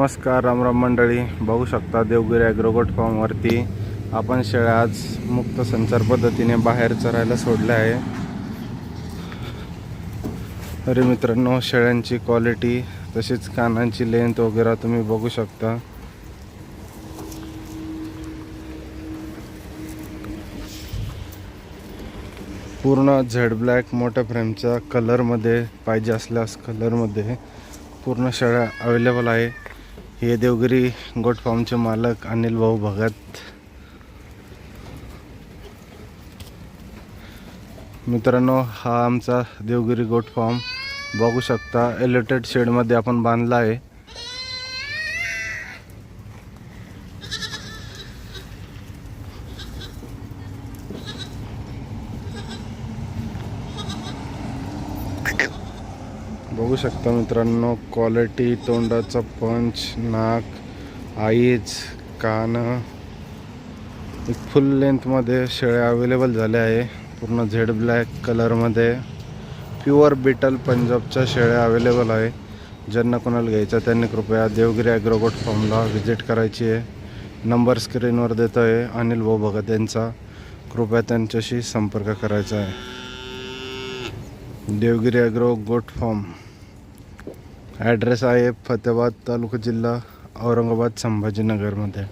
नमस्कार, रामराम मंडळी. बघू शकता देवगिरी ॲग्रोगोट फार्मवरती आपण शेळ्या आज मुक्त संचार पद्धतीने बाहेर चरायला सोडल्या आहे. अरे मित्रांनो, शेळ्यांची क्वालिटी तशीच कानांची लेंथ वगैरे तुम्ही बघू शकता. पूर्ण झेड ब्लॅक मोठ्या फ्रेमच्या कलरमध्ये पाहिजे असल्यास कलरमध्ये पूर्ण शेळ्या अवेलेबल आहे. हे देवगिरी गोट फार्मचे मालक अनिल भाऊ भगत. मित्रांनो, हा आमचा देवगिरी गोट फार्म बघू शकता. एलिटेड शेडमध्ये आपण बांधला आहे. बघू शकता मित्रांनो, क्वालिटी, तोंडाचा पंच, नाक, आईज, कान, एक फुल लेंथमध्ये शेळ्या अवेलेबल झाल्या आहे. पूर्ण झेड ब्लॅक कलरमध्ये प्युअर बीटल पंजाबच्या शेळ्या अवेलेबल आहे. ज्यांना कोणाला घ्यायचं त्यांनी कृपया देवगिरी ॲग्रोगोट फार्मला व्हिजिट करायची आहे. नंबर स्क्रीनवर देतो आहे अनिल भाऊ भगत यांचा. कृपया त्यांच्याशी संपर्क करायचा आहे. देवगिरी ॲग्रोगोट फार्म, ॲड्रेस आहे फतेहाबाद तालुका, जिल्हा औरंगाबाद, संभाजीनगरमध्ये.